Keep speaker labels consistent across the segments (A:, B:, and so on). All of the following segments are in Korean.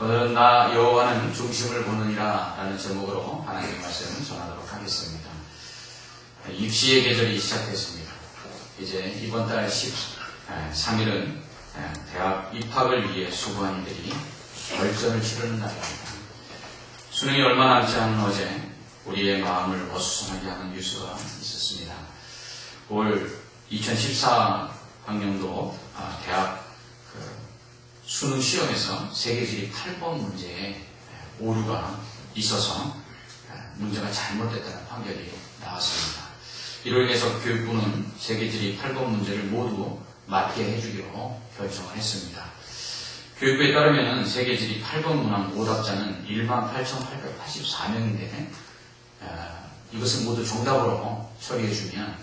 A: 오늘은 나 여호와는 중심을 보느니라 라는 제목으로 하나님의 말씀을 전하도록 하겠습니다. 입시의 계절이 시작됐습니다. 이제 이번 달 13일은 대학 입학을 위해 수고한 이들이 결전을 치르는 날입니다. 수능이 얼마 남지 않은 어제 우리의 마음을 어수선하게 하는 뉴스가 있었습니다. 올 2014 학년도 대학 수능 시험에서 세계지리 8번 문제에 오류가 있어서 문제가 잘못됐다는 판결이 나왔습니다. 이로 인해서 교육부는 세계지리 8번 문제를 모두 맞게 해주기로 결정을 했습니다. 교육부에 따르면 세계지리 8번 문항 오답자는 18,884명인데 이것을 모두 정답으로 처리해주면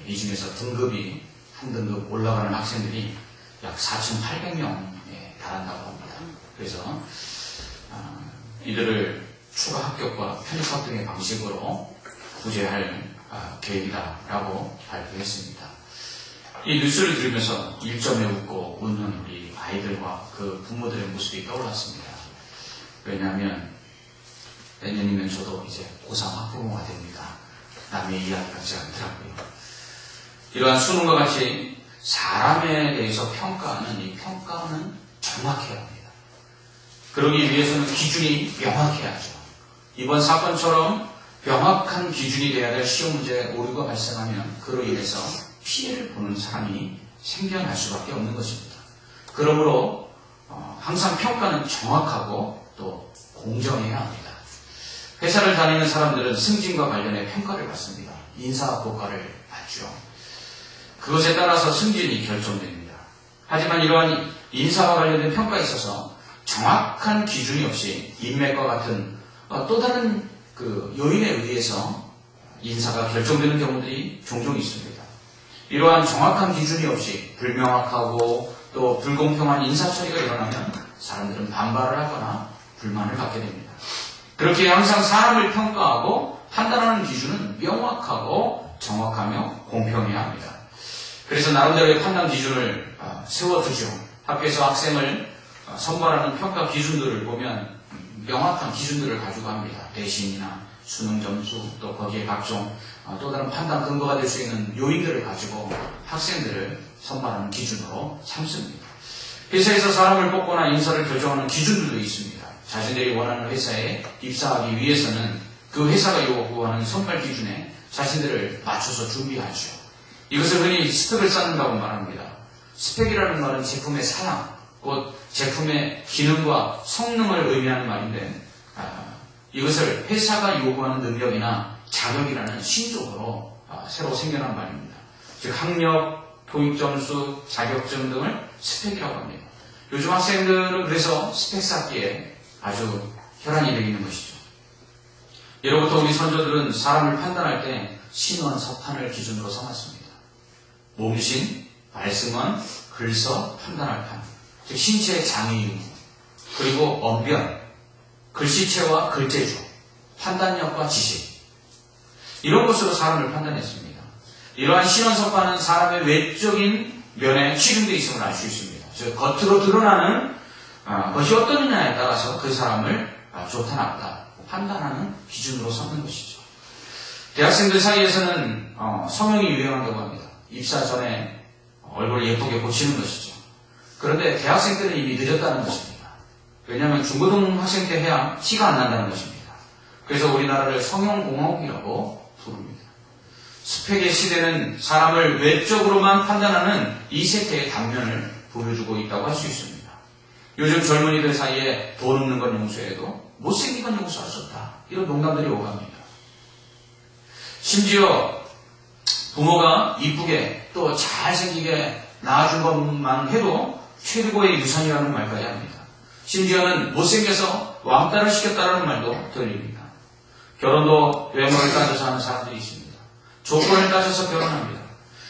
A: 이 중에서 등급이 한 등급 올라가는 학생들이 약 4,800명에 달한다고 합니다. 그래서 이들을 추가 합격과 편입학 등의 방식으로 구제할 계획이다라고 발표했습니다. 이 뉴스를 들으면서 일점에 웃고 웃는 우리 아이들과 그 부모들의 모습이 떠올랐습니다. 왜냐하면 내년이면 저도 이제 고3 학부모가 됩니다. 남의 이야기 같지 않더라고요. 이러한 수능과 같이 사람에 대해서 평가하는 이 평가는 정확해야 합니다. 그러기 위해서는 기준이 명확해야 하죠. 이번 사건처럼 명확한 기준이 돼야 될 시험 문제에 오류가 발생하면 그로 인해서 피해를 보는 사람이 생겨날 수밖에 없는 것입니다. 그러므로 항상 평가는 정확하고 또 공정해야 합니다. 회사를 다니는 사람들은 승진과 관련해 평가를 받습니다. 인사고과를 받죠. 그것에 따라서 승진이 결정됩니다. 하지만 이러한 인사와 관련된 평가에 있어서 정확한 기준이 없이 인맥과 같은 또 다른 요인에 의해서 인사가 결정되는 경우들이 종종 있습니다. 이러한 정확한 기준이 없이 불명확하고 또 불공평한 인사 처리가 일어나면 사람들은 반발을 하거나 불만을 갖게 됩니다. 그렇게 항상 사람을 평가하고 판단하는 기준은 명확하고 정확하며 공평해야 합니다. 그래서 나름대로의 판단 기준을 세워두죠. 학교에서 학생을 선발하는 평가 기준들을 보면 명확한 기준들을 가지고 합니다. 대신이나 수능 점수 또 거기에 각종 또 다른 판단 근거가 될 수 있는 요인들을 가지고 학생들을 선발하는 기준으로 삼습니다. 회사에서 사람을 뽑거나 인사를 결정하는 기준들도 있습니다. 자신들이 원하는 회사에 입사하기 위해서는 그 회사가 요구하는 선발 기준에 자신들을 맞춰서 준비하죠. 이것을 흔히 스펙을 쌓는다고 말합니다. 스펙이라는 말은 제품의 사양, 곧 제품의 기능과 성능을 의미하는 말인데 이것을 회사가 요구하는 능력이나 자격이라는 신조어로 새로 생겨난 말입니다. 즉 학력, 토익점수, 자격증 등을 스펙이라고 합니다. 요즘 학생들은 그래서 스펙 쌓기에 아주 혈안이 되어 있는 것이죠. 예로부터 우리 선조들은 사람을 판단할 때 신원, 서판을 기준으로 삼았습니다. 몸신, 발승원, 글서, 판단할 판, 즉 신체의 장애 유무, 그리고 언변, 글씨체와 글재주, 판단력과 지식, 이런 것으로 사람을 판단했습니다. 이러한 신원, 서판은 사람의 외적인 면에 취중되어 있음을 알 수 있습니다. 즉 겉으로 드러나는 것이 어떠느냐에 따라서 그 사람을 좋다 나쁘다 판단하는 기준으로 삼는 것이죠. 대학생들 사이에서는 성형이 유행한다고 합니다. 입사 전에 얼굴을 예쁘게 고치는 것이죠. 그런데 대학생 때는 이미 늦었다는 것입니다. 왜냐하면 중고등학생 때 해야 티가 안 난다는 것입니다. 그래서 우리나라를 성형공업이라고 부릅니다. 스펙의 시대는 사람을 외적으로만 판단하는 이 세태의 단면을 보여주고 있다고 할 수 있습니다. 요즘 젊은이들 사이에 돈 없는 건 용서해도 못생긴 건 용서할 수 없다. 이런 농담들이 오갑니다. 심지어 부모가 이쁘게 또 잘생기게 낳아준 것만 해도 최고의 유산이라는 말까지 합니다. 심지어는 못생겨서 왕따를 시켰다는 말도 들립니다. 결혼도 외모를 따져서 하는 사람들이 있습니다. 조건을 따져서 결혼합니다.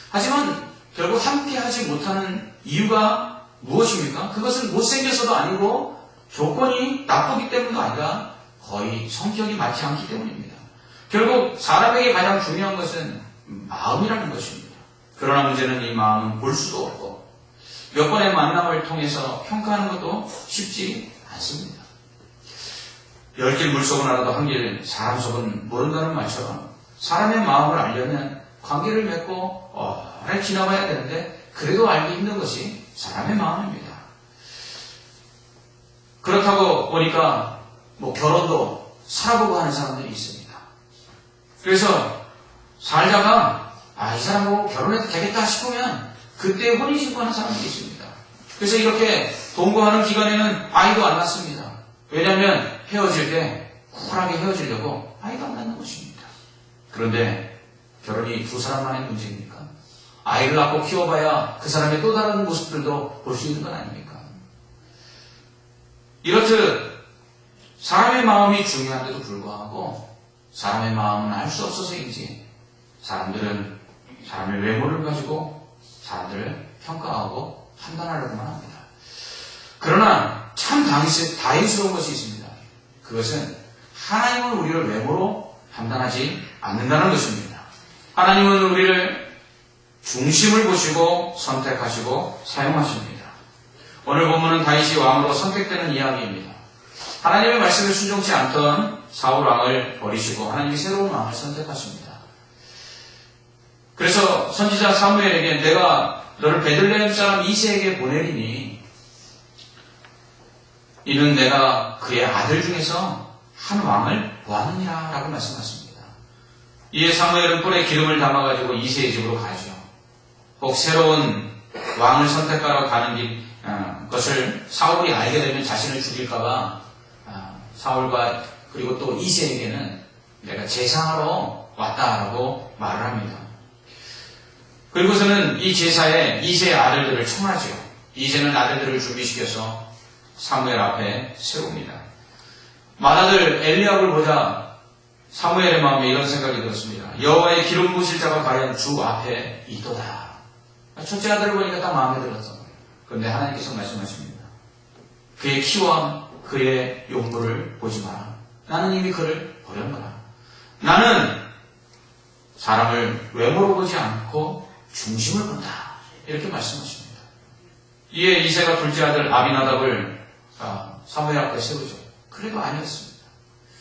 A: 하지만 결국 함께하지 못하는 이유가 무엇입니까? 그것은 못생겨서도 아니고 조건이 나쁘기 때문도 아니라 거의 성격이 맞지 않기 때문입니다. 결국 사람에게 가장 중요한 것은 마음이라는 것입니다. 그러나 문제는 이 마음은 볼 수도 없고 몇 번의 만남을 통해서 평가하는 것도 쉽지 않습니다. 열길 물속은 알아도 한길 사람 속은 모른다는 말처럼 사람의 마음을 알려면 관계를 맺고 오래 지나가야 되는데 그래도 알기 힘든 것이 사람의 마음입니다. 그렇다고 보니까 결혼도 살아보고 하는 사람들이 있습니다. 그래서 살다가 이 사람 보고 결혼해도 되겠다 싶으면 그때 혼인신고하는 사람들이 있습니다. 그래서 이렇게 동거하는 기간에는 아이도 안 낳습니다. 왜냐하면 헤어질 때 쿨하게 헤어지려고 아이도 안 낳는 것입니다. 그런데 결혼이 두 사람만의 문제입니까? 아이를 낳고 키워봐야 그 사람의 또 다른 모습들도 볼 수 있는 건 아닙니까? 이렇듯 사람의 마음이 중요한데도 불구하고 사람의 마음은 알 수 없어서인지 사람들은 사람의 외모를 가지고 사람들을 평가하고 판단하려고만 합니다. 그러나 참 다행스러운 것이 있습니다. 그것은 하나님은 우리를 외모로 판단하지 않는다는 것입니다. 하나님은 우리를 중심을 보시고 선택하시고 사용하십니다. 오늘 본문은 다윗이 왕으로 선택되는 이야기입니다. 하나님의 말씀을 순종치 않던 사울 왕을 버리시고 하나님이 새로운 왕을 선택하십니다. 그래서 선지자 사무엘에게 내가 너를 베들레헴 사람 이새에게 보내리니 이는 내가 그의 아들 중에서 한 왕을 보았느니라 라고 말씀하십니다. 이에 사무엘은 뿔에 기름을 담아가지고 이새의 집으로 가죠. 혹 새로운 왕을 선택하러 가는 것을 사울이 알게 되면 자신을 죽일까봐 사울과 그리고 또 이새에게는 내가 제사하러 왔다라고 말을 합니다. 그리고서는 이 제사에 이새의 아들들을 청하죠. 이새는 아들들을 준비시켜서 사무엘 앞에 세웁니다. 맏아들 엘리압을 보자 사무엘의 마음에 이런 생각이 들었습니다. 여호와의 기름 부으실 자가 과연 주 앞에 있도다. 첫째 아들을 보니까 딱 마음에 들었어. 그런데 하나님께서 말씀하십니다. 그의 키와 그의 용모를 보지 마라. 나는 이미 그를 버렸노라. 나는 사람을 외모로 보지 않고 중심을 본다. 이렇게 말씀하십니다. 이에 이새가 둘째 아들 아비나답을 사무엘 앞에 세우죠. 그래도 아니었습니다.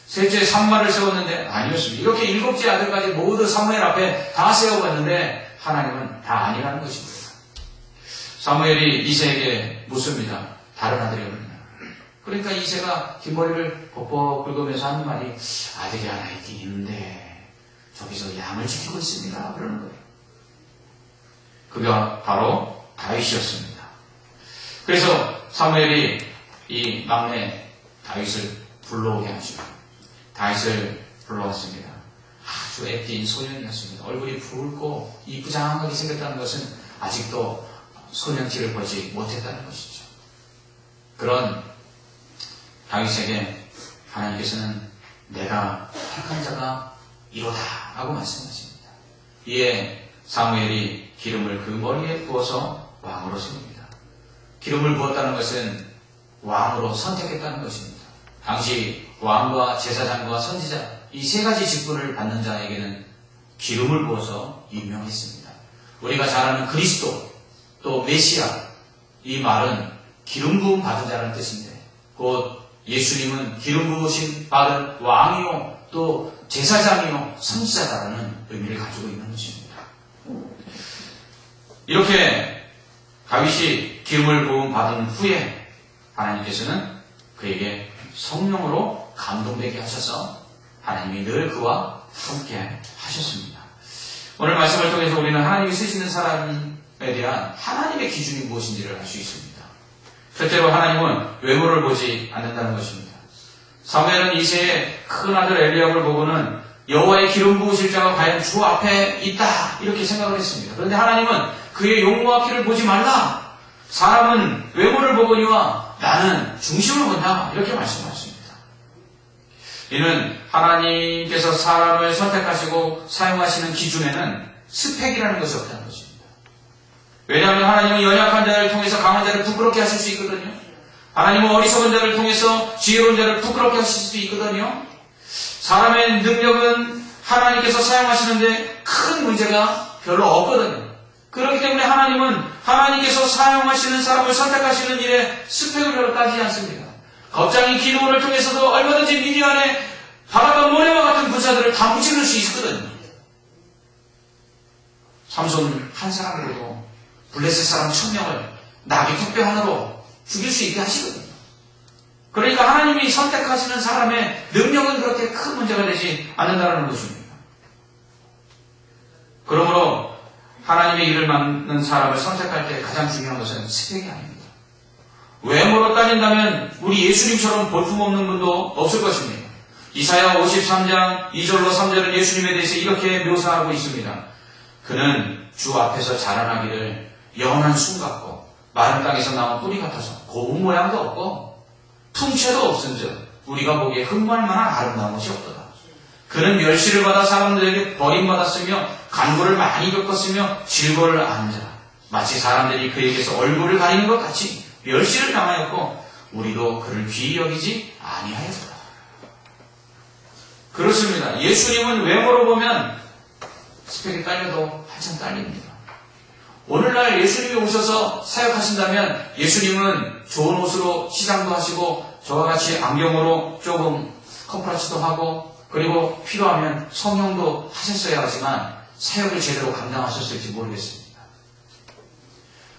A: 셋째 삼마를 세웠는데 아니었습니다. 이렇게 일곱째 아들까지 모두 사무엘 앞에 다 세워봤는데 하나님은 다 아니라는 것입니다. 사무엘이 이새에게 묻습니다. 다른 아들이 없느냐. 그러니까 이새가 뒷머리를 벅벅 긁으면서 하는 말이 아들이 하나 있긴 있는데 저기서 양을 지키고 있습니다. 그러는 거예요. 그가 바로 다윗이었습니다. 그래서 사무엘이 이 막내 다윗을 불러오게 하시고 다윗을 불러왔습니다. 아주 애띤 소년이었습니다. 얼굴이 붉고 이쁘장하게 생겼다는 것은 아직도 소년티를 보지 못했다는 것이죠. 그런 다윗에게 하나님께서는 내가 택한 자가 이로다 라고 말씀하십니다. 이에 사무엘이 기름을 그 머리에 부어서 왕으로 세웁니다. 기름을 부었다는 것은 왕으로 선택했다는 것입니다. 당시 왕과 제사장과 선지자 이 세 가지 직분을 받는 자에게는 기름을 부어서 임명했습니다. 우리가 잘 아는 그리스도 또 메시아 이 말은 기름 부음 받은 자라는 뜻인데 곧 예수님은 기름 부으신 받은 왕이요 또 제사장이요 선지자다라는 의미를 가지고 있는 것입니다. 이렇게 다윗이 기름을 부음 받은 후에 하나님께서는 그에게 성령으로 감동되게 하셔서 하나님이 늘 그와 함께 하셨습니다. 오늘 말씀을 통해서 우리는 하나님이 쓰시는 사람에 대한 하나님의 기준이 무엇인지를 알 수 있습니다. 첫째로 하나님은 외모를 보지 않는다는 것입니다. 사무엘은 이새의 큰 아들 엘리압을 보고는 여호와의 기름 부으실 자가 과연 주 앞에 있다 이렇게 생각을 했습니다. 그런데 하나님은 그의 용모와 키를 보지 말라. 사람은 외모를 보거니와 나는 중심을 본다 이렇게 말씀하십니다. 이는 하나님께서 사람을 선택하시고 사용하시는 기준에는 스펙이라는 것이 없다는 것입니다. 왜냐하면 하나님은 연약한 자를 통해서 강한 자를 부끄럽게 하실 수 있거든요. 하나님은 어리석은 자를 통해서 지혜로운 자를 부끄럽게 하실 수도 있거든요. 사람의 능력은 하나님께서 사용하시는데 큰 문제가 별로 없거든요. 그렇기 때문에 하나님은 하나님께서 사용하시는 사람을 선택하시는 일에 스펙을 별로 따지지 않습니다. 겁장이 기도원을 통해서도 얼마든지 미디안에 바라던 모래와 같은 부자들을 다 무찌를 수 있거든요. 삼손 한 사람으로도 블레셋 사람 1000명을 나귀 턱뼈 하나로 죽일 수 있게 하시거든요. 그러니까 하나님이 선택하시는 사람의 능력은 그렇게 큰 문제가 되지 않는다는 것입니다. 그러므로 하나님의 일을 맡는 사람을 선택할 때 가장 중요한 것은 스펙이 아닙니다. 외모로 따진다면 우리 예수님처럼 볼품없는 분도 없을 것입니다. 이사야 53장 2절로 3절은 예수님에 대해서 이렇게 묘사하고 있습니다. 그는 주 앞에서 자라나기를 연한 순 같고 마른 땅에서 나온 뿌리 같아서 고운 모양도 없고 풍채도 없은즉 우리가 보기에 흠모할 만한 아름다운 것이 없도다. 그는 멸시를 받아 사람들에게 버림받았으며 간구를 많이 겪었으며 질거를 아는 자라. 마치 사람들이 그에게서 얼굴을 가리는 것 같이 멸시를 당하였고 우리도 그를 귀히 여기지 아니하였다. 그렇습니다. 예수님은 외모로 보면 스펙이 딸려도 한참 딸립니다. 오늘날 예수님이 오셔서 사역하신다면 예수님은 좋은 옷으로 시장도 하시고 저와 같이 안경으로 조금 컴프라치도 하고 그리고 필요하면 성형도 하셨어야 하지만 사역을 제대로 감당하셨을지 모르겠습니다.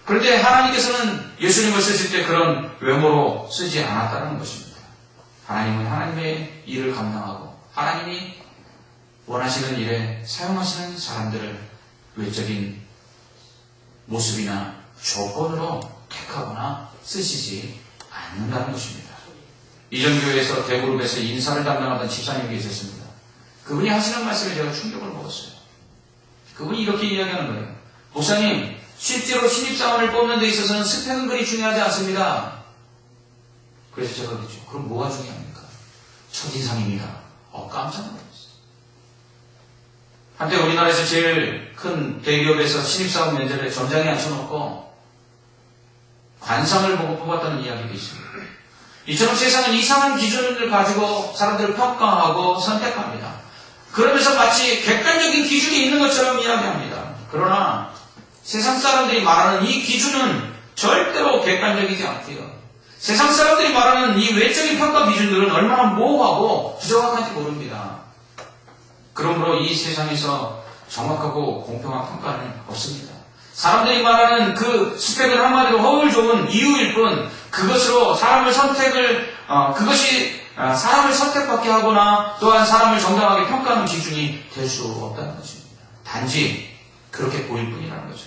A: 그런데 하나님께서는 예수님을 쓰실 때 그런 외모로 쓰지 않았다는 것입니다. 하나님은 하나님의 일을 감당하고 하나님이 원하시는 일에 사용하시는 사람들을 외적인 모습이나 조건으로 택하거나 쓰시지 않는다는 것입니다. 이전 교회에서 대그룹에서 인사를 담당하던 집사님이 계셨습니다. 그분이 하시는 말씀에 제가 충격을 먹었어요. 그분이 이렇게 이야기하는 거예요. 목사님, 실제로 신입사원을 뽑는 데 있어서는 스펙은 그리 중요하지 않습니다. 그래서 제가 그랬죠. 그럼 뭐가 중요합니까? 첫인상입니다. 깜짝 놀랐어요. 한때 우리나라에서 제일 큰 대기업에서 신입사원 면접에 점장에 앉혀놓고 관상을 보고 뽑았다는 이야기도 있습니다. 이처럼 세상은 이상한 기준을 가지고 사람들을 평가하고 선택합니다. 그러면서 마치 객관적인 기준이 있는 것처럼 이야기합니다. 그러나 세상 사람들이 말하는 이 기준은 절대로 객관적이지 않고요. 세상 사람들이 말하는 이 외적인 평가 기준들은 얼마나 모호하고 부정확한지 모릅니다. 그러므로 이 세상에서 정확하고 공평한 평가는 없습니다. 사람들이 말하는 그 스펙은 한마디로 허울 좋은 이유일 뿐 그것으로 사람을 그것이 사람을 선택받게 하거나 또한 사람을 정당하게 평가하는 기준이 될 수 없다는 것입니다. 단지 그렇게 보일 뿐이라는 거죠.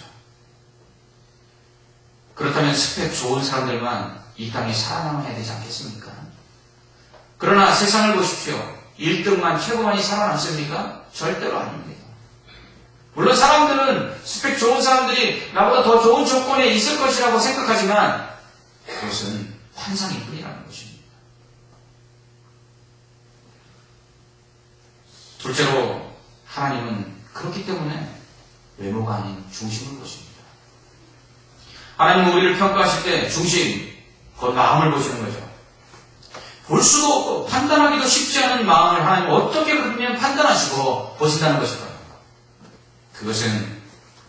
A: 그렇다면 스펙 좋은 사람들만 이 땅에 살아남아야 되지 않겠습니까? 그러나 세상을 보십시오. 1등만 최고만이 살아남습니까? 절대로 아닙니다. 물론 사람들은 스펙 좋은 사람들이 나보다 더 좋은 조건에 있을 것이라고 생각하지만 그것은 환상일 뿐이라는 것입니다. 둘째로 하나님은 그렇기 때문에 외모가 아닌 중심을 보십니다. 하나님은 우리를 평가하실 때 중심, 곧 마음을 보시는 거죠. 볼 수도 없고 판단하기도 쉽지 않은 마음을 하나님 어떻게 그러면 판단하시고 보신다는 것일까요? 그것은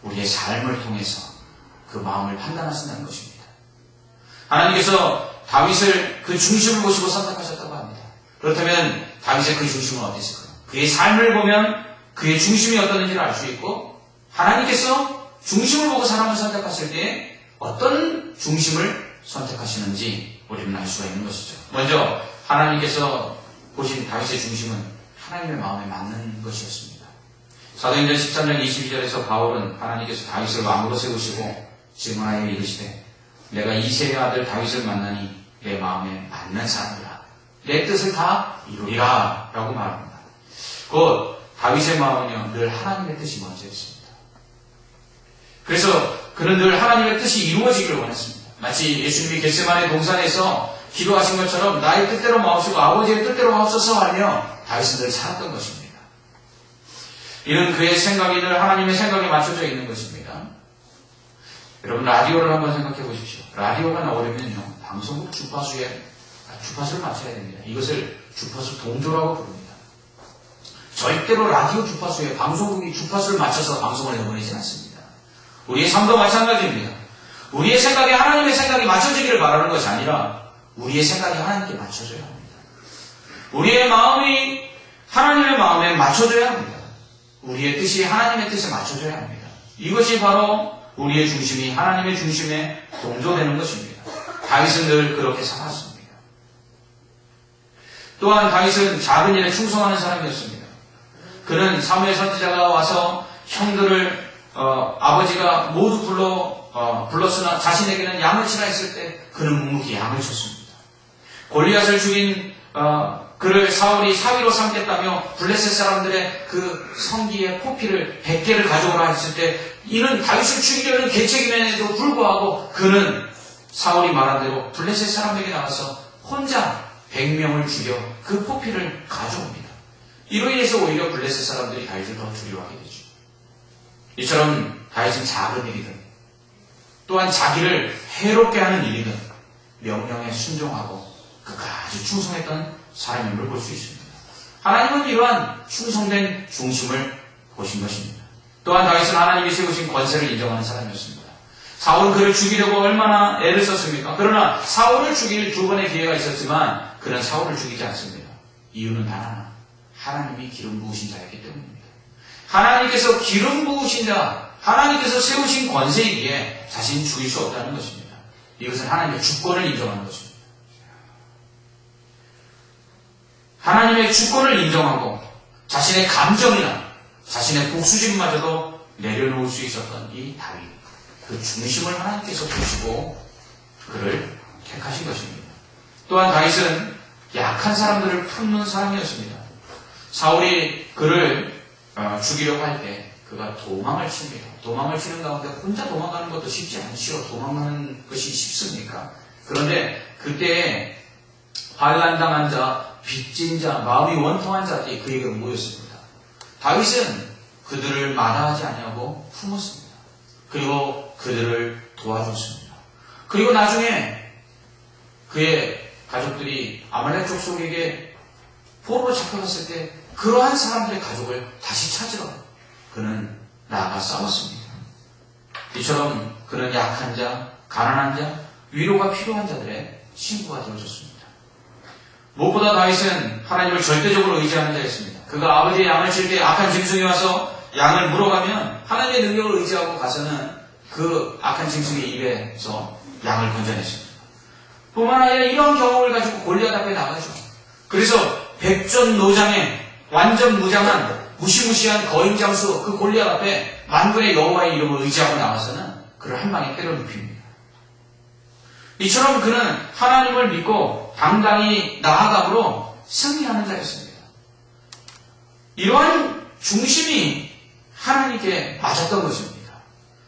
A: 우리의 삶을 통해서 그 마음을 판단하신다는 것입니다. 하나님께서 다윗을 그 중심을 보시고 선택하셨다고 합니다. 그렇다면 다윗의 그 중심은 어땠을까요? 그의 삶을 보면 그의 중심이 어떠는지를 알 수 있고 하나님께서 중심을 보고 사람을 선택하실 때 어떤 중심을 선택하시는지 우리는 알 수가 있는 것이죠. 먼저 하나님께서 보신 다윗의 중심은 하나님의 마음에 맞는 것이었습니다. 사도행전 13장 22절에서 바울은 하나님께서 다윗을 왕으로 세우시고 질문하여 이르시되 내가 이새의 아들 다윗을 만나니 내 마음에 맞는 사람이라 내 뜻을 다 이루리라 라고 말합니다. 곧 다윗의 마음은요 늘 하나님의 뜻이 먼저였습니다. 그래서 그는 늘 하나님의 뜻이 이루어지기를 원했습니다. 마치 예수님이 겟세마네 동산에서 기도하신 것처럼 나의 뜻대로 마옵시고 아버지의 뜻대로 하옵소서 하며 다윗은 늘 살았던 것입니다. 이는 그의 생각이 늘 하나님의 생각에 맞춰져 있는 것입니다. 여러분 라디오를 한번 생각해 보십시오. 라디오가 나오려면요 방송국 주파수를 맞춰야 됩니다. 이것을 주파수 동조라고 부릅니다. 절대로 라디오 주파수에 방송국이 주파수를 맞춰서 방송을 내보내지 않습니다. 우리의 삶도 마찬가지입니다. 우리의 생각에 하나님의 생각이 맞춰지기를 바라는 것이 아니라 우리의 생각이 하나님께 맞춰져야 합니다. 우리의 마음이 하나님의 마음에 맞춰져야 합니다. 우리의 뜻이 하나님의 뜻에 맞춰져야 합니다. 이것이 바로 우리의 중심이 하나님의 중심에 동조되는 것입니다. 다윗은 늘 그렇게 살았습니다. 또한 다윗은 작은 일에 충성하는 사람이었습니다. 그는 사무엘 선지자가 와서 형들을 아버지가 모두 불렀으나 자신에게는 양을 치라 했을 때 그는 묵묵히 양을 쳤습니다. 골리앗을 죽인 그를 사울이 사위로 삼겠다며 블레셋 사람들의 그 성기의 포피를 100개를 가져오라 했을 때 이는 다윗을 죽이려는 계책임에도 불구하고 그는 사울이 말한 대로 블레셋 사람에게 나가서 혼자 100명을 죽여 그 포피를 가져옵니다. 이로 인해서 오히려 블레셋 사람들이 다윗을 더 두려워하게 되죠. 이처럼 다윗은 작은 일이든 또한 자기를 해롭게 하는 일이든 명령에 순종하고 끝까지 충성했던 사람임을 볼 수 있습니다. 하나님은 이러한 충성된 중심을 보신 것입니다. 또한 다윗은 하나님이 세우신 권세를 인정하는 사람이었습니다. 사울은 그를 죽이려고 얼마나 애를 썼습니까? 그러나 사울을 죽일 두 번의 기회가 있었지만 그는 사울을 죽이지 않습니다. 이유는 단 하나, 하나님이 기름 부으신 자였기 때문입니다. 하나님께서 기름 부으신 자, 하나님께서 세우신 권세이기에 자신이 죽일 수 없다는 것입니다. 이것은 하나님의 주권을 인정하는 것입니다. 하나님의 주권을 인정하고 자신의 감정이나 자신의 복수심마저도 내려놓을 수 있었던 이 다윗, 그 중심을 하나님께서 보시고 그를 택하신 것입니다. 또한 다윗은 약한 사람들을 품는 사람이었습니다. 사울이 그를 죽이려고 할 때 그가 도망을 칩니다. 도망을 치는 가운데 혼자 도망가는 것도 쉽지 않지요. 도망가는 것이 쉽습니까? 그런데 그때 환난당한 자, 빚진 자, 마음이 원통한 자들이 그에게 모였습니다. 다윗은 그들을 마다하지 아니하고 품었습니다. 그리고 그들을 도와줬습니다. 그리고 나중에 그의 가족들이 아말렉 족속에게 포로로 잡혀갔을 때 그러한 사람들의 가족을 다시 찾으러 그는 나아가 싸웠습니다. 이처럼 그는 약한 자, 가난한 자, 위로가 필요한 자들의 친구가 되어줬습니다. 무엇보다 다윗은 하나님을 절대적으로 의지하는 자였습니다. 그가 아버지의 양을 칠 때 악한 짐승이 와서 양을 물어가면 하나님의 능력을 의지하고 가서는 그 악한 짐승의 입에서 양을 건져냈습니다. 뿐만 아니라 이런 경험을 가지고 골리앗 앞에 나가죠. 그래서 백전노장에 완전 무장한 무시무시한 거인장수 그 골리앗 앞에 만군의 여호와의 이름을 의지하고 나와서는 그를 한 방에 때려 눕힙니다. 이처럼 그는 하나님을 믿고 당당히 나아감으로 승리하는 자였습니다. 이러한 중심이 하나님께 맞았던 것입니다.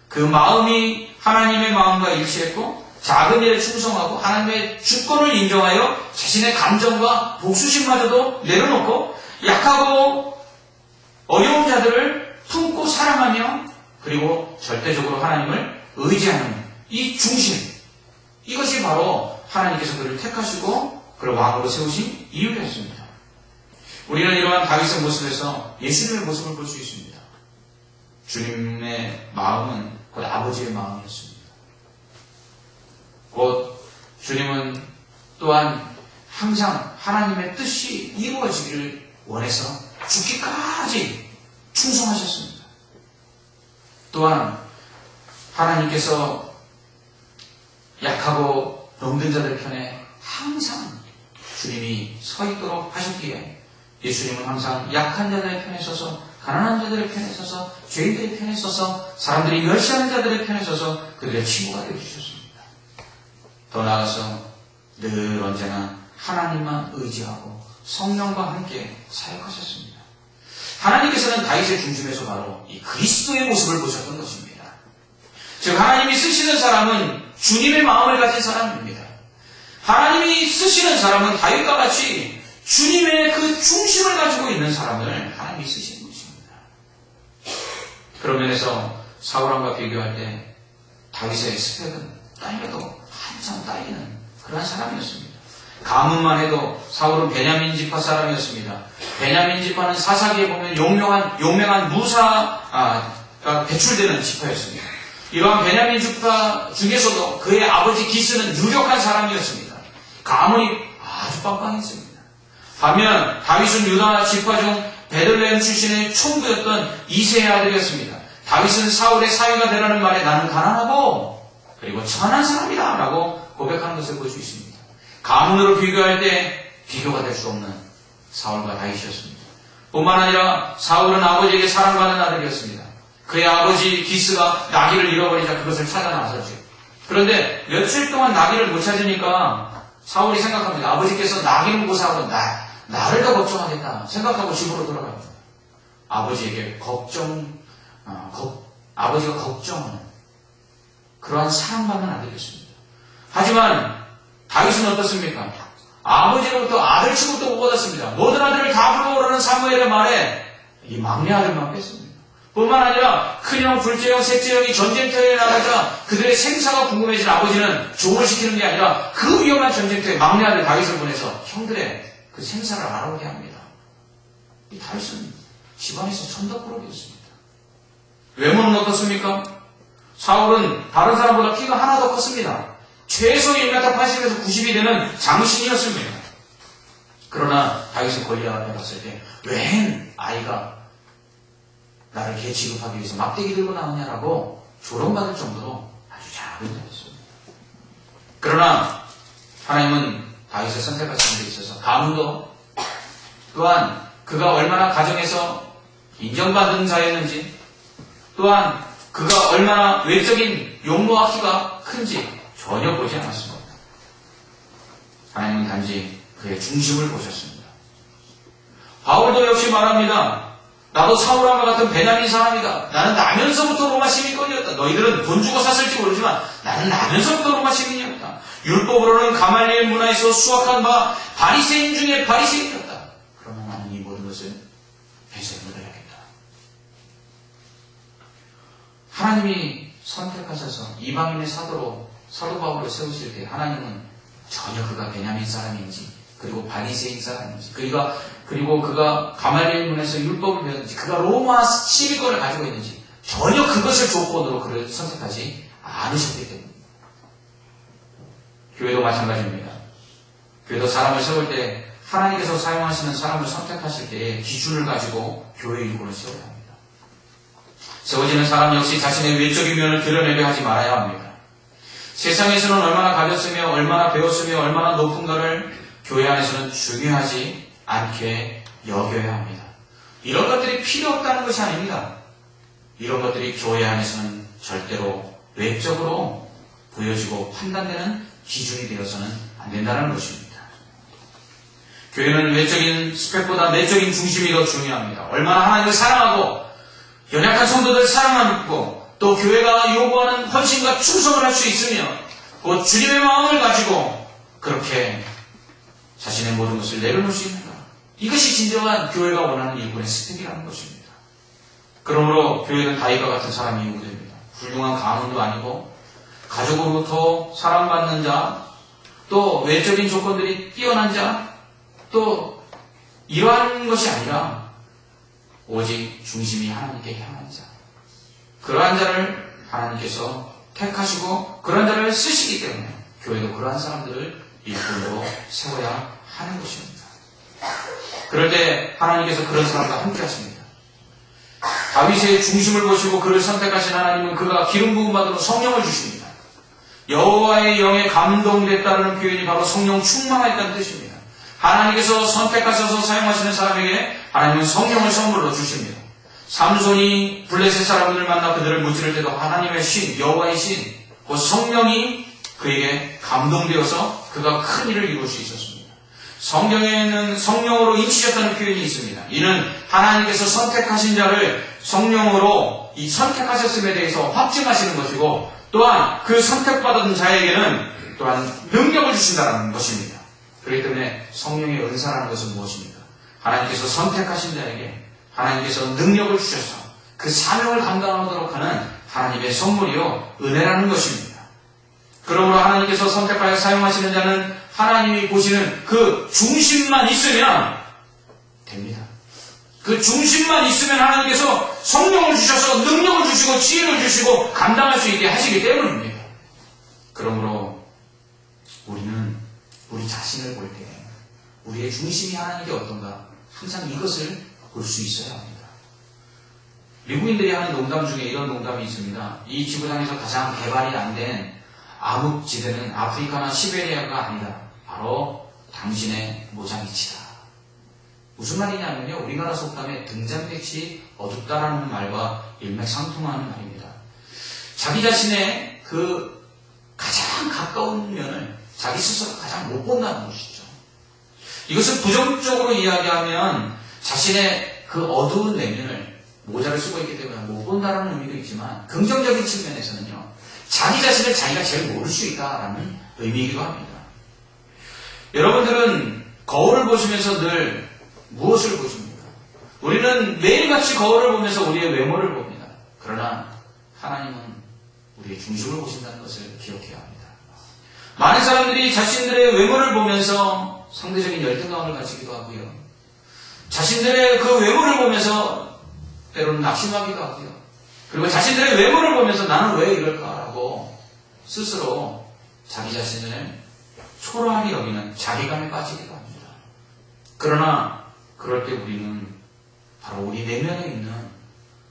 A: 그 마음이 하나님의 마음과 일치했고 작은 일에 충성하고 하나님의 주권을 인정하여 자신의 감정과 복수심마저도 내려놓고 약하고 어려운 자들을 품고 사랑하며 그리고 절대적으로 하나님을 의지하는 이 중심, 이것이 바로 하나님께서 그를 택하시고 그를 왕으로 세우신 이유였습니다. 우리는 이러한 다윗의 모습에서 예수님의 모습을 볼 수 있습니다. 주님의 마음은 곧 아버지의 마음이었습니다. 곧 주님은 또한 항상 하나님의 뜻이 이루어지기를 원해서 죽기까지 충성하셨습니다. 또한 하나님께서 약하고 병든 자들 편에 항상 주님이 서 있도록 하셨기에 예수님은 항상 약한 자들의 편에 서서 가난한 자들의 편에 서서 죄인들의 편에 서서 사람들이 멸시하는 자들의 편에 서서 그들의 친구가 되어주셨습니다. 더 나아가서 늘 언제나 하나님만 의지하고 성령과 함께 사역하셨습니다. 하나님께서는 다윗의 중심에서 바로 이 그리스도의 모습을 보셨던 것입니다. 즉 하나님이 쓰시는 사람은 주님의 마음을 가진 사람입니다. 하나님이 쓰시는 사람은 다윗과 같이 주님의 그 중심을 가지고 있는 사람을 하나님이 쓰시는 것입니다. 그런 면에서 사울왕과 비교할 때 다윗의 스펙은 딸려도 한참 딸리는 그런 사람이었습니다. 가문만 해도 사울은 베냐민 지파 사람이었습니다. 베냐민 지파는 사사기에 보면 용맹한 무사가 배출되는 지파였습니다. 이러한 베냐민 지파 중에서도 그의 아버지 기스는 유력한 사람이었습니다. 가문이 아주 빵빵했습니다. 반면 다윗은 유다 지파 중 베들레헴 출신의 총부였던 이새의 아들이었습니다. 다윗은 사울의 사위가 되라는 말에 나는 가난하고 그리고 천한 사람이다 라고 고백하는 것을 볼 수 있습니다. 가문으로 비교할 때 비교가 될 수 없는 사울과 다윗이었습니다. 뿐만 아니라 사울은 아버지에게 사랑받는 아들이었습니다. 그의 아버지 기스가 나귀를 잃어버리자 그것을 찾아 나섰죠. 그런데 며칠 동안 나귀를 못 찾으니까 사울이 생각합니다. 아버지께서 나귀는 고사하고 나를 더 걱정하겠다 생각하고 집으로 돌아갑니다. 아버지에게 아버지가 걱정하는 그러한 사랑받는 아들이었습니다. 하지만 다윗은 어떻습니까? 아버지로부터 아들 취급도 못 받았습니다. 모든 아들을 다 불러오라는 사무엘의 말에 이 막내 아들만 뺐습니다. 뿐만 아니라 큰형, 둘째형, 셋째형이 전쟁터에 나가자 그들의 생사가 궁금해진 아버지는 종을 시키는 게 아니라 그 위험한 전쟁터에 막내 아들 다윗을 보내서 형들의 그 생사를 알아보게 합니다. 이 다윗은 집안에서 천덕꾸러기였습니다. 외모는 어떻습니까? 사울은 다른 사람보다 키가 하나 더 컸습니다. 최소 1m 80에서 90이 되는 장신이었습니다. 그러나 다윗은 골리앗 앞에 봤을 때 웬 아이가 나를 개 취급하기 위해서 막대기 들고 나오냐라고 조롱받을 정도로 아주 작은 자였습니다. 그러나 하나님은 다윗을 선택하신 데 있어서 가문도 또한 그가 얼마나 가정에서 인정받은 자였는지 또한 그가 얼마나 외적인 용모와 키가 큰지 전혀 보지 않았습니다. 하나님은 단지 그의 중심을 보셨습니다. 바울도 역시 말합니다. 나도 사울왕과 같은 베냐민 사람이다. 나는 나면서부터 로마 시민권이었다. 너희들은 돈 주고 샀을지 모르지만 나는 나면서부터 로마 시민이었다. 율법으로는 가말리엘 문화에서 수학한 바 바리새인 중에 바리새인이었다. 그러나 나는 이 모든 것을 배설을 해야겠다. 하나님이 선택하셔서 이방인의 사도 바울을 세우실 때 하나님은 전혀 그가 베냐민 사람인지 그리고 바리새인 사람인지 그리고 그가 가말리엘 문에서 율법을 배웠는지 그가 로마 시민권을 가지고 있는지 전혀 그것을 조건으로 그를 선택하지 않으셨기 때문입니다. 교회도 마찬가지입니다. 교회도 사람을 세울 때 하나님께서 사용하시는 사람을 선택하실 때의 기준을 가지고 교회 일꾼을 세워야 합니다. 세워지는 사람 역시 자신의 외적인 면을 드러내려 하지 말아야 합니다. 세상에서는 얼마나 가졌으며 얼마나 배웠으며 얼마나 높은가를 교회 안에서는 중요하지 않게 여겨야 합니다. 이런 것들이 필요 없다는 것이 아닙니다. 이런 것들이 교회 안에서는 절대로 외적으로 보여지고 판단되는 기준이 되어서는 안 된다는 것입니다. 교회는 외적인 스펙보다 내적인 중심이 더 중요합니다. 얼마나 하나님을 사랑하고 연약한 성도들을 사랑하고 또 교회가 요구하는 헌신과 충성을 할 수 있으며 곧 주님의 마음을 가지고 그렇게 자신의 모든 것을 내려놓을 수 있는가. 이것이 진정한 교회가 원하는 일꾼의 스펙이라는 것입니다. 그러므로 교회는 다윗과 같은 사람이 요구됩니다. 훌륭한 가문도 아니고 가족으로부터 사랑받는 자, 또 외적인 조건들이 뛰어난 자, 또 이러한 것이 아니라 오직 중심이 하나님께 향한 자. 그러한 자를 하나님께서 택하시고 그러한 자를 쓰시기 때문에 교회도 그러한 사람들을 일꾼으로 세워야 하는 것입니다. 그럴 때 하나님께서 그런 사람과 함께 하십니다. 다윗의 중심을 보시고 그를 선택하신 하나님은 그가 기름 부음 받으러 성령을 주십니다. 여호와의 영에 감동됐다는 표현이 바로 성령 충만하였다는 뜻입니다. 하나님께서 선택하셔서 사용하시는 사람에게 하나님은 성령을 선물로 주십니다. 삼손이 블레셋 사람들을 만나 그들을 무찌를 때도 하나님의 신, 여호와의 신, 그 성령이 그에게 감동되어서 그가 큰 일을 이룰 수 있었습니다. 성경에는 성령으로 인치셨다는 표현이 있습니다. 이는 하나님께서 선택하신 자를 성령으로 이 선택하셨음에 대해서 확증하시는 것이고 또한 그 선택받은 자에게는 또한 능력을 주신다는 것입니다. 그렇기 때문에 성령의 은사라는 것은 무엇입니까? 하나님께서 선택하신 자에게 하나님께서 능력을 주셔서 그 사명을 감당하도록 하는 하나님의 선물이요 은혜라는 것입니다. 그러므로 하나님께서 선택하여 사용하시는 자는 하나님이 보시는 그 중심만 있으면 됩니다. 그 중심만 있으면 하나님께서 성령을 주셔서 능력을 주시고 지혜를 주시고 감당할 수 있게 하시기 때문입니다. 그러므로 우리는 우리 자신 자신을 볼 때 우리의 중심이 하나님께 어떤가 항상 이것을 볼 수 있어야 합니다. 미국인들이 하는 농담 중에 이런 농담이 있습니다. 이 지구상에서 가장 개발이 안 된 암흑지대는 아프리카나 시베리아가 아니다. 바로 당신의 모자밑이다. 무슨 말이냐면요, 우리나라 속담에 등잔빛이 어둡다라는 말과 일맥상통하는 말입니다. 자기 자신의 그 가장 가까운 면을 자기 스스로 가장 못 본다는 것이죠. 이것을 부정적으로 이야기하면 자신의 그 어두운 내면을 모자를 쓰고 있기 때문에 못 본다는 의미도 있지만, 긍정적인 측면에서는요, 자기 자신을 자기가 제일 모를 수 있다라는 의미이기도 합니다. 여러분들은 거울을 보시면서 늘 무엇을 보십니까? 우리는 매일같이 거울을 보면서 우리의 외모를 봅니다. 그러나 하나님은 우리의 중심을 보신다는 것을 기억해야 합니다. 많은 사람들이 자신들의 외모를 보면서 상대적인 열등감을 가지기도 하고요. 자신들의 그 외모를 보면서 때로는 낙심하기도 하고요. 그리고 자신들의 외모를 보면서 나는 왜 이럴까라고 스스로 자기 자신을 초라하게 여기는 자괴감에 빠지기도 합니다. 그러나 그럴 때 우리는 바로 우리 내면에 있는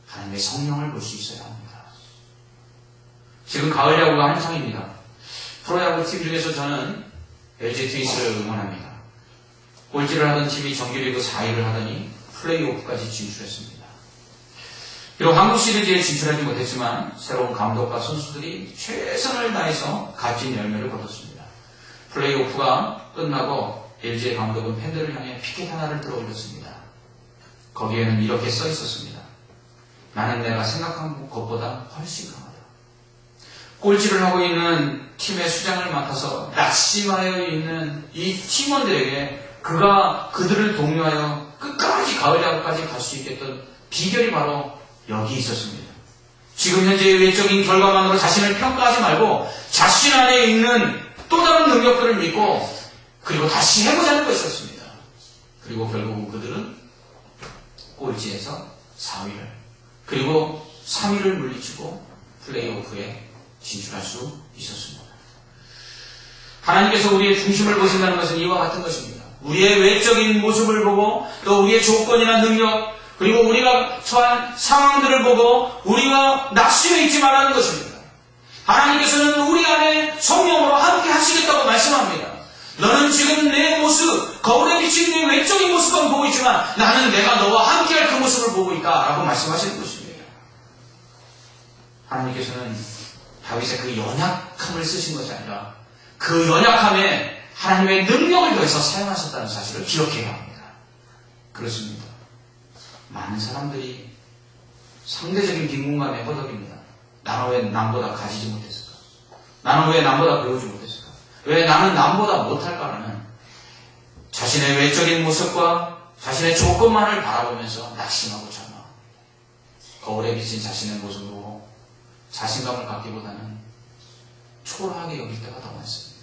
A: 하나님의 성령을 볼 수 있어야 합니다. 지금 가을 야구가 한창입니다. 프로야구 팀 중에서 저는 LG 트윈스를 응원합니다. 꼴찌를 하던 팀이 정규리그 4위를 하더니 플레이오프까지 진출했습니다. 비록 한국 시리즈에 진출하지 못했지만 새로운 감독과 선수들이 최선을 다해서 값진 열매를 거뒀습니다. 플레이오프가 끝나고 LG의 감독은 팬들을 향해 피켓 하나를 들어 올렸습니다. 거기에는 이렇게 써 있었습니다. 나는 내가 생각한 것보다 훨씬 강하다. 꼴찌를 하고 있는 팀의 수장을 맡아서 낙심하여 있는 이 팀원들에게 그가 그들을 독려하여 끝까지 가을 야구까지 갈 수 있게 했던 비결이 바로 여기 있었습니다. 지금 현재의 외적인 결과만으로 자신을 평가하지 말고 자신 안에 있는 또 다른 능력들을 믿고 그리고 다시 해보자는 것이었습니다. 그리고 결국 그들은 꼴찌에서 4위를 그리고 3위를 물리치고 플레이오프에 진출할 수 있었습니다. 하나님께서 우리의 중심을 보신다는 것은 이와 같은 것입니다. 우리의 외적인 모습을 보고 또 우리의 조건이나 능력 그리고 우리가 처한 상황들을 보고 우리가 낙심해 있지 말라는 것입니다. 하나님께서는 우리 안에 성령으로 함께 하시겠다고 말씀합니다. 너는 지금 내 모습, 거울에 비친 내 외적인 모습만 보고 있지만 나는 내가 너와 함께할 그 모습을 보고 있다 라고 말씀하시는 것입니다. 하나님께서는 다윗의 그 연약함을 쓰신 것이 아니라 그 연약함에 하나님의 능력을 더해서 사용하셨다는 사실을 기억해야 합니다. 그렇습니다. 많은 사람들이 상대적인 빈곤감에 허덕입니다. 나는 왜 남보다 가지지 못했을까? 나는 왜 남보다 배우지 못했을까? 왜 나는 남보다 못할까라는 자신의 외적인 모습과 자신의 조건만을 바라보면서 낙심하고 절망합니다. 거울에 비친 자신의 모습을 보고 자신감을 갖기보다는 초라하게 여길 때가 더 많습니다.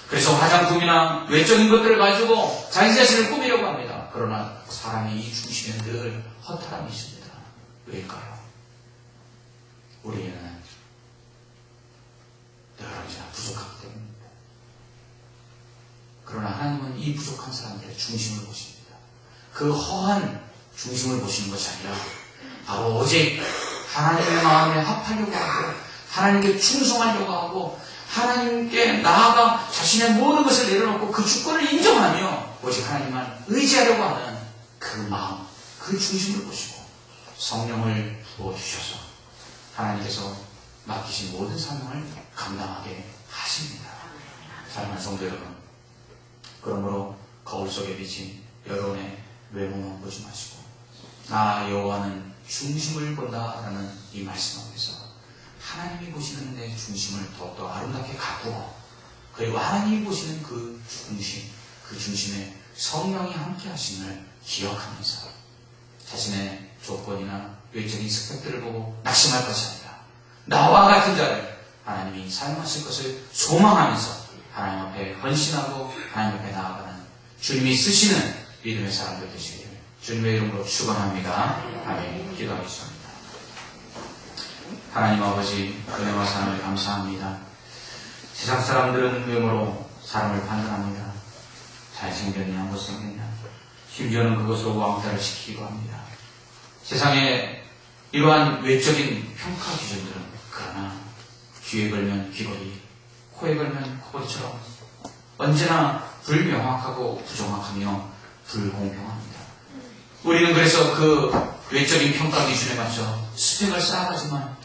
A: 그래서 화장품이나 외적인 것들을 가지고 자기 자신을 꾸미려고 합니다. 그러나 사람의 이 중심에 늘 허탈함이 있습니다. 왜일까요? 우리는 늘 언제나 부족하기 때문입니다. 그러나 하나님은 이 부족한 사람들의 중심을 보십니다. 그 허한 중심을 보시는 것이 아니라 바로 오직 하나님의 마음에 합하려고 하고 하나님께 충성하려고 하고 하나님께 나아가 자신의 모든 것을 내려놓고 그 주권을 인정하며 오직 하나님만 의지하려고 하는 그 마음, 그 중심을 보시고 성령을 부어주셔서 하나님께서 맡기신 모든 사명을 감당하게 하십니다. 사랑하는 성도 여러분, 그러므로 거울 속에 비친 여러분의 외모만 보지 마시고 나 여호와는 중심을 본다라는 이 말씀 앞에서 하나님이 보시는 내 중심을 더욱더 아름답게 가꾸고 그리고 하나님이 보시는 그 중심, 그 중심에 성령이 함께 하심을 기억하면서 자신의 조건이나 외적인 스펙들을 보고 낙심할 것이 아니라 나와 같은 자를 하나님이 사용하실 것을 소망하면서 하나님 앞에 헌신하고 하나님 앞에 나아가는 주님이 쓰시는 믿음의 사람들 되시기를 주님의 이름으로 축원합니다. 아멘. 기도하겠습니다. 하나님 아버지, 은혜와 사랑을 감사합니다. 세상 사람들은 외모로 사람을 판단합니다. 잘생겼냐 못생겼냐 심지어는 그것으로 왕따를 시키기도 합니다. 세상에 이러한 외적인 평가 기준들은 그러나 귀에 걸면 귀걸이, 코에 걸면 코걸이처럼 언제나 불명확하고 부정확하며 불공평합니다. 우리는 그래서 그 외적인 평가 기준에 맞춰 스펙을 쌓아가지만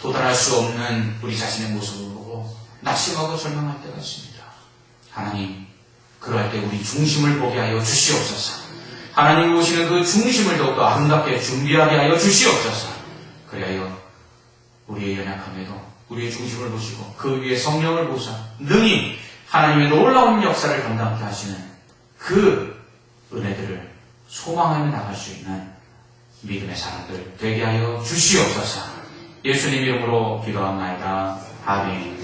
A: 도달할 수 없는 우리 자신의 모습을 보고 낙심하고 절망할 때가 있습니다. 하나님, 그럴 때 우리 중심을 보게 하여 주시옵소서. 하나님이 오시는 그 중심을 더욱더 아름답게 준비하게 하여 주시옵소서. 그리하여 우리의 연약함에도 우리의 중심을 보시고 그 위에 성령을 보사 능히 하나님의 놀라운 역사를 감당케 하시는 그 은혜들을 소망하며 나갈 수 있는 믿음의 사람들 되게 하여 주시옵소서. 예수님 이름으로 기도합나이다. 아멘.